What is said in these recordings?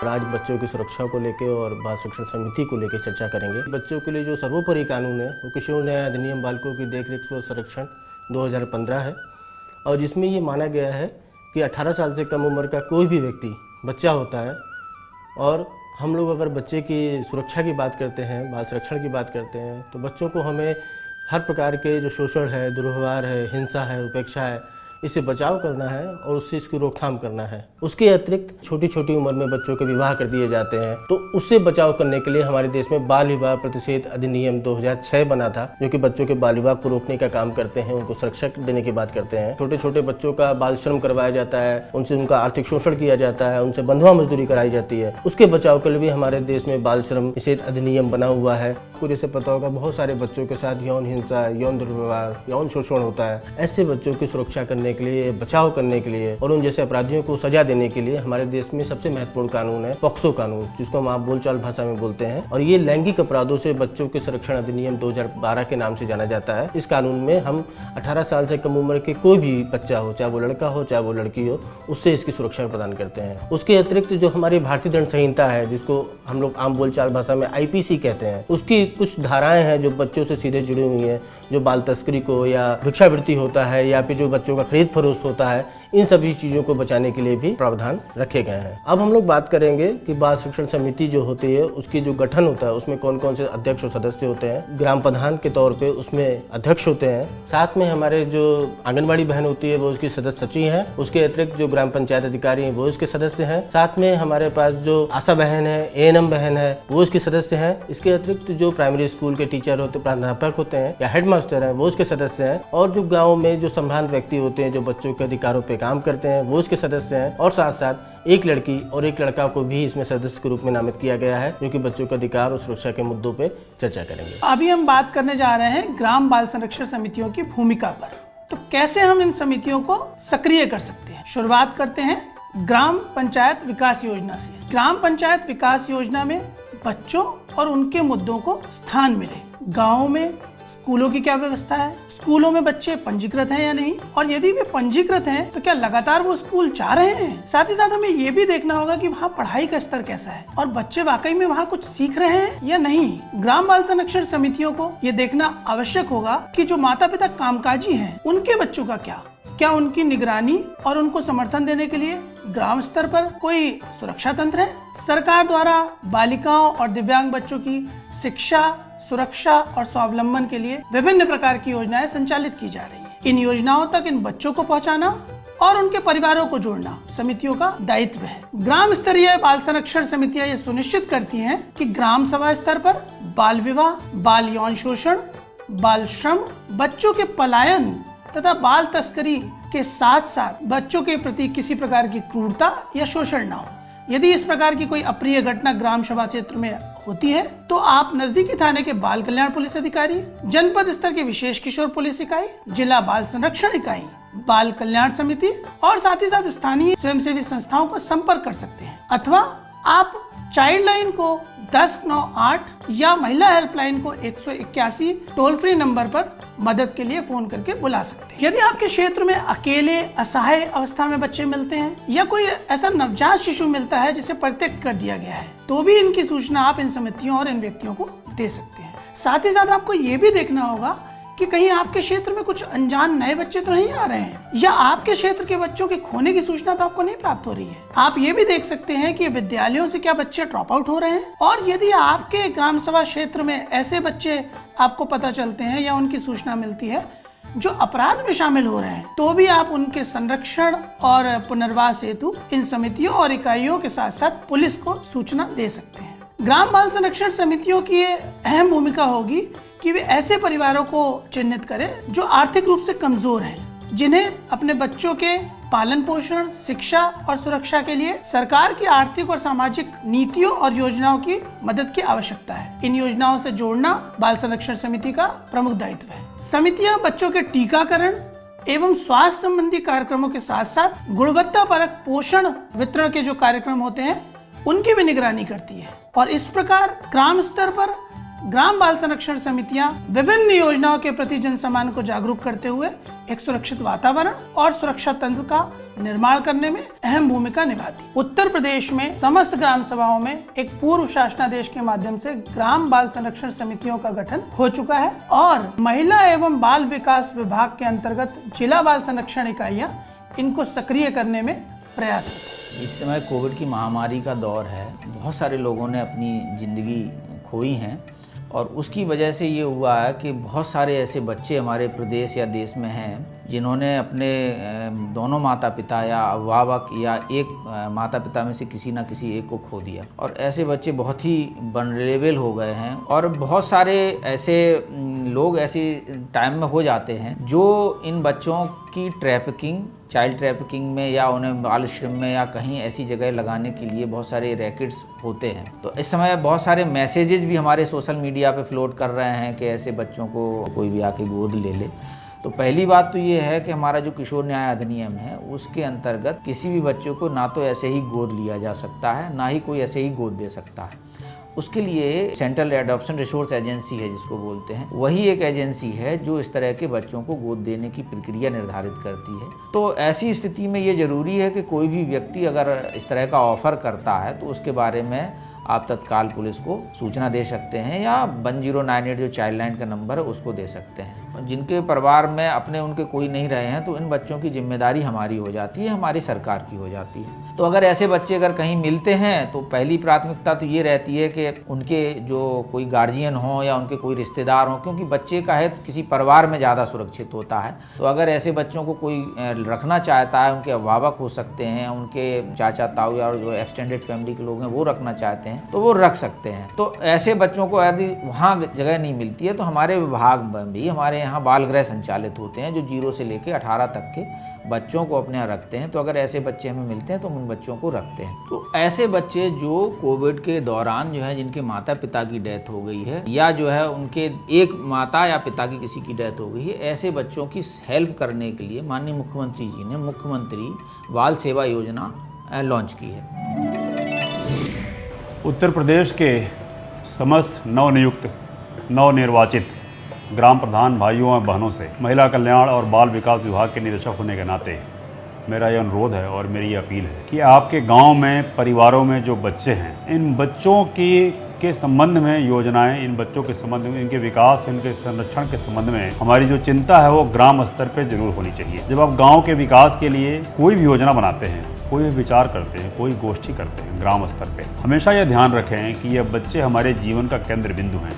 और आज बच्चों की सुरक्षा को लेकर और बाल संरक्षण समिति को लेकर चर्चा करेंगे। बच्चों के लिए जो सर्वोपरि कानून है वो किशोर न्याय अधिनियम बालकों की देखरेख व संरक्षण 2015 है और जिसमें ये माना गया है कि 18 साल से कम उम्र का कोई भी व्यक्ति बच्चा होता है और हम लोग अगर बच्चे की सुरक्षा की बात करते हैं, बाल संरक्षण की बात करते हैं तो बच्चों को हमें हर प्रकार के जो शोषण है, दुर्व्यवहार है, हिंसा है, उपेक्षा है, इससे बचाव करना है और उससे इसकी रोकथाम करना है। उसके अतिरिक्त छोटी छोटी उम्र में बच्चों के विवाह कर दिए जाते हैं तो उससे बचाव करने के लिए हमारे देश में बाल विवाह प्रतिषेध अधिनियम 2006 बना था, जो कि बच्चों के बाल विवाह को रोकने का काम करते हैं, उनको सुरक्षा देने की बात करते हैं। छोटे छोटे बच्चों का बाल श्रम करवाया जाता है, उनसे उनका आर्थिक शोषण किया जाता है, उनसे बंधुआ मजदूरी कराई जाती है। उसके बचाव के लिए भी हमारे देश में बाल श्रम निषेध अधिनियम बना हुआ है। आपको जैसे पता होगा बहुत सारे बच्चों के साथ यौन हिंसा, यौन दुर्व्यवहार, यौन शोषण होता है। ऐसे बच्चों की सुरक्षा करने के लिए, बचाव करने के लिए और उन जैसे अपराधियों को सजा देने के लिए हमारे देश में सबसे महत्वपूर्ण कानून है पॉक्सो कानून, जिसको हम आप बोलचाल भाषा में बोलते हैं। और ये लैंगिक अपराधों से बच्चों के संरक्षण अधिनियम 2012 के नाम से जाना जाता है। इस कानून में हम 18 साल से कम उम्र के कोई भी बच्चा हो, चाहे वो लड़का हो चाहे वो लड़की हो, उससे इसकी सुरक्षा प्रदान करते हैं। उसके अतिरिक्त जो हमारी भारतीय दंड संहिता है, जिसको हम लोग आम बोलचाल भाषा में IPC कहते हैं, उसकी कुछ धाराएं हैं जो बच्चों से सीधे जुड़ी हुई हैं, जो बाल तस्करी को या भिक्षावृत्ति होता है या फिर जो बच्चों का खरीद फरोख्त होता है, इन सभी चीज़ों को बचाने के लिए भी प्रावधान रखे गए हैं। अब हम लोग बात करेंगे कि बाल संरक्षण समिति जो होती है उसकी जो गठन होता है उसमें कौन कौन से अध्यक्ष और सदस्य होते हैं। ग्राम प्रधान के तौर पे उसमें अध्यक्ष होते हैं, साथ में हमारे जो आंगनबाड़ी बहन होती है वो उसकी सदस्य सचिव है, उसके अतिरिक्त जो ग्राम पंचायत अधिकारी हैं वो उसके सदस्य हैं, साथ में हमारे पास जो आशा बहन है, ANM बहन है वो उसके सदस्य हैं। इसके अतिरिक्त जो प्राइमरी स्कूल के टीचर होते, प्राध्यापक होते हैं या हेडमास्टर हैं वो उसके सदस्य हैं, और जो गाँव में जो संभ्रांत व्यक्ति होते हैं जो बच्चों के अधिकारों पर काम करते हैं वो उसके सदस्य हैं। और साथ साथ एक लड़की और एक लड़का को भी इसमें सदस्य के रूप में नामित किया गया है, जो कि बच्चों के अधिकार और सुरक्षा के मुद्दों पे चर्चा करेंगे। अभी हम बात करने जा रहे हैं ग्राम बाल संरक्षण समितियों की भूमिका पर। तो कैसे हम इन समितियों को सक्रिय कर सकते हैं। शुरुआत करते हैं ग्राम पंचायत विकास योजना से। ग्राम पंचायत विकास योजना में बच्चों और उनके मुद्दों को स्थान मिले। गाँव में स्कूलों की क्या व्यवस्था है, स्कूलों में बच्चे पंजीकृत हैं या नहीं, और यदि वे पंजीकृत हैं तो क्या लगातार वो स्कूल जा रहे हैं। साथ ही साथ हमें ये भी देखना होगा कि वहाँ पढ़ाई का स्तर कैसा है और बच्चे वाकई में वहाँ कुछ सीख रहे हैं या नहीं। ग्राम बाल संरक्षण समितियों को ये देखना आवश्यक होगा कि जो माता पिता कामकाजी हैं उनके बच्चों का क्या उनकी निगरानी और उनको समर्थन देने के लिए ग्राम स्तर पर कोई सुरक्षा तंत्र है। सरकार द्वारा बालिकाओं और दिव्यांग बच्चों की शिक्षा, सुरक्षा और स्वावलंबन के लिए विभिन्न प्रकार की योजनाएं संचालित की जा रही हैं। इन योजनाओं तक इन बच्चों को पहुंचाना और उनके परिवारों को जोड़ना समितियों का दायित्व है। ग्राम स्तरीय बाल संरक्षण समितियां ये सुनिश्चित करती हैं कि ग्राम सभा स्तर पर बाल विवाह, बाल यौन शोषण, बाल श्रम, बच्चों के पलायन तथा बाल तस्करी के साथ साथ बच्चों के प्रति किसी प्रकार की क्रूरता या शोषण न हो। यदि इस प्रकार की कोई अप्रिय घटना ग्राम सभा क्षेत्र में होती है तो आप नजदीकी थाने के बाल कल्याण पुलिस अधिकारी, जनपद स्तर के विशेष किशोर पुलिस इकाई, जिला बाल संरक्षण इकाई, बाल कल्याण समिति और साथ ही साथ स्थानीय स्वयंसेवी संस्थाओं को संपर्क कर सकते हैं। अथवा आप चाइल्ड लाइन को 1098 या महिला हेल्पलाइन को 181 टोल फ्री नंबर पर मदद के लिए फोन करके बुला सकते हैं। यदि आपके क्षेत्र में अकेले असहाय अवस्था में बच्चे मिलते हैं या कोई ऐसा नवजात शिशु मिलता है जिसे परित्यक्त कर दिया गया है तो भी इनकी सूचना आप इन समितियों और इन व्यक्तियों को दे सकते हैं। साथ ही साथ आपको ये भी देखना होगा कि कहीं आपके क्षेत्र में कुछ अनजान नए बच्चे तो नहीं आ रहे हैं या आपके क्षेत्र के बच्चों के खोने की सूचना तो आपको नहीं प्राप्त हो रही है। आप ये भी देख सकते हैं कि विद्यालयों से क्या बच्चे ड्रॉप आउट हो रहे हैं, और यदि आपके ग्राम सभा क्षेत्र में ऐसे बच्चे आपको पता चलते हैं या उनकी सूचना मिलती है जो अपराध में शामिल हो रहे हैं तो भी आप उनके संरक्षण और पुनर्वास हेतु इन समितियों और इकाइयों के साथ साथ पुलिस को सूचना दे सकते हैं। ग्राम बाल संरक्षण समितियों की ये अहम भूमिका होगी कि वे ऐसे परिवारों को चिन्हित करें जो आर्थिक रूप से कमजोर हैं, जिन्हें अपने बच्चों के पालन पोषण, शिक्षा और सुरक्षा के लिए सरकार की आर्थिक और सामाजिक नीतियों और योजनाओं की मदद की आवश्यकता है। इन योजनाओं से जोड़ना बाल संरक्षण समिति का प्रमुख दायित्व है। समितियां बच्चों के टीकाकरण एवं स्वास्थ्य संबंधी कार्यक्रमों के साथ साथ गुणवत्तापरक पोषण वितरण के जो कार्यक्रम होते हैं उनकी भी निगरानी करती है, और इस प्रकार ग्राम स्तर पर ग्राम बाल संरक्षण समितियां विभिन्न योजनाओं के प्रति जन सामान्य को जागरूक करते हुए एक सुरक्षित वातावरण और सुरक्षा तंत्र का निर्माण करने में अहम भूमिका निभाती। उत्तर प्रदेश में समस्त ग्राम सभाओं में एक पूर्व शासनादेश के माध्यम से ग्राम बाल संरक्षण समितियों का गठन हो चुका है और महिला एवं बाल विकास विभाग के अंतर्गत जिला बाल संरक्षण इकाइयां इनको सक्रिय करने में प्रयासरत है। इस समय कोविड की महामारी का दौर है, बहुत सारे लोगों ने अपनी ज़िंदगी खोई हैं और उसकी वजह से ये हुआ है कि बहुत सारे ऐसे बच्चे हमारे प्रदेश या देश में हैं जिन्होंने अपने दोनों माता पिता या अभिभावक या एक माता पिता में से किसी ना किसी एक को खो दिया और ऐसे बच्चे बहुत ही वल्नरेबल हो गए हैं और बहुत सारे ऐसे लोग ऐसे टाइम में हो जाते हैं जो इन बच्चों की ट्रैफिकिंग, चाइल्ड ट्रैफिकिंग में या उन्हें बाल श्रम में या कहीं ऐसी जगह लगाने के लिए बहुत सारे रैकेट्स होते हैं। तो इस समय बहुत सारे मैसेजेस भी हमारे सोशल मीडिया पे फ्लोट कर रहे हैं कि ऐसे बच्चों को कोई भी आके गोद ले ले। तो पहली बात तो ये है कि हमारा जो किशोर न्याय अधिनियम है उसके अंतर्गत किसी भी बच्चों को ना तो ऐसे ही गोद लिया जा सकता है, ना ही कोई ऐसे ही गोद दे सकता है। उसके लिए सेंट्रल एडॉप्शन रिसोर्स एजेंसी है जिसको बोलते हैं, वही एक एजेंसी है जो इस तरह के बच्चों को गोद देने की प्रक्रिया निर्धारित करती है। तो ऐसी स्थिति में ये ज़रूरी है कि कोई भी व्यक्ति अगर इस तरह का ऑफ़र करता है तो उसके बारे में आप तत्काल पुलिस को सूचना दे सकते हैं या 1098 जो चाइल्ड लाइन का नंबर है उसको दे सकते हैं। जिनके परिवार में अपने उनके कोई नहीं रहे हैं तो इन बच्चों की जिम्मेदारी हमारी हो जाती है, हमारी सरकार की हो जाती है। तो अगर ऐसे बच्चे अगर कहीं मिलते हैं तो पहली प्राथमिकता तो ये रहती है कि उनके जो कोई गार्जियन हो या उनके कोई रिश्तेदार हो, क्योंकि बच्चे का है तो किसी परिवार में ज़्यादा सुरक्षित होता है। तो अगर ऐसे बच्चों को कोई रखना चाहता है, उनके अभिभावक हो सकते हैं, उनके चाचा ताऊ या जो एक्सटेंडेड फैमिली के लोग हैं वो रखना चाहते हैं तो वो रख सकते हैं। तो ऐसे बच्चों को यदि वहाँ जगह नहीं मिलती है तो हमारे विभाग में भी हमारे यहाँ बाल गृह संचालित होते हैं जो 0 से लेकर 18 तक के बच्चों को अपने यहाँ रखते हैं। तो अगर ऐसे बच्चे हमें मिलते हैं तो हम उन बच्चों को रखते हैं। तो ऐसे बच्चे जो कोविड के दौरान जो है जिनके माता पिता की डेथ हो गई है या जो है उनके एक माता या पिता की किसी की डेथ हो गई है, ऐसे बच्चों की हेल्प करने के लिए माननीय मुख्यमंत्री जी ने मुख्यमंत्री बाल सेवा योजना लॉन्च की है। उत्तर प्रदेश के समस्त नवनियुक्त नवनिर्वाचित ग्राम प्रधान भाइयों और बहनों से महिला कल्याण और बाल विकास विभाग के निदेशक होने के नाते मेरा यह अनुरोध है और मेरी ये अपील है कि आपके गांव में परिवारों में जो बच्चे हैं, इन बच्चों के संबंध में योजनाएं, इन बच्चों के संबंध में, इनके विकास, इनके संरक्षण के संबंध में हमारी जो चिंता है वो ग्राम स्तर पर जरूर होनी चाहिए। जब आप गाँव के विकास के लिए कोई भी योजना बनाते हैं, कोई विचार करते हैं, कोई गोष्ठी करते हैं ग्राम स्तर पे, हमेशा यह ध्यान रखें कि ये बच्चे हमारे जीवन का केंद्र बिंदु हैं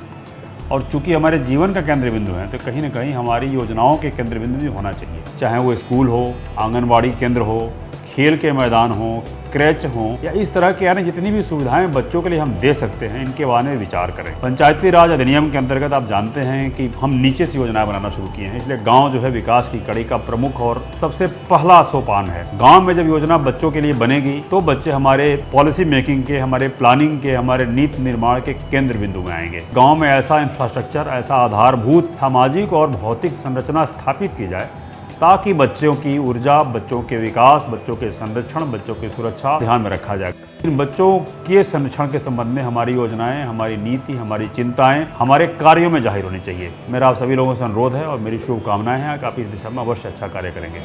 और चूंकि हमारे जीवन का केंद्र बिंदु हैं तो कहीं ना कहीं हमारी योजनाओं के केंद्र बिंदु भी होना चाहिए। चाहे वो स्कूल हो, आंगनबाड़ी केंद्र हो, खेल के मैदान हो, क्रैच हो या इस तरह के यानी जितनी भी सुविधाएं बच्चों के लिए हम दे सकते हैं, इनके बारे में विचार करें। पंचायती राज अधिनियम के अंतर्गत आप जानते हैं कि हम नीचे से योजनाएं बनाना शुरू किए हैं, इसलिए गांव जो है विकास की कड़ी का प्रमुख और सबसे पहला सोपान है। गांव में जब योजना बच्चों के लिए बनेगी तो बच्चे हमारे पॉलिसी मेकिंग के, हमारे प्लानिंग के, हमारे नीति निर्माण के केंद्र बिंदु में आएंगे। गाँव में ऐसा इंफ्रास्ट्रक्चर, ऐसा आधारभूत सामाजिक और भौतिक संरचना स्थापित की जाए ताकि बच्चों की ऊर्जा, बच्चों के विकास, बच्चों के संरक्षण, बच्चों की सुरक्षा ध्यान में रखा जाए। इन बच्चों के संरक्षण के संबंध में हमारी योजनाएं, हमारी नीति, हमारी चिंताएं हमारे कार्यों में जाहिर होनी चाहिए। मेरा आप सभी लोगों से अनुरोध है और मेरी शुभकामनाएं हैं कि आप इस दिशा में अवश्य अच्छा कार्य करेंगे।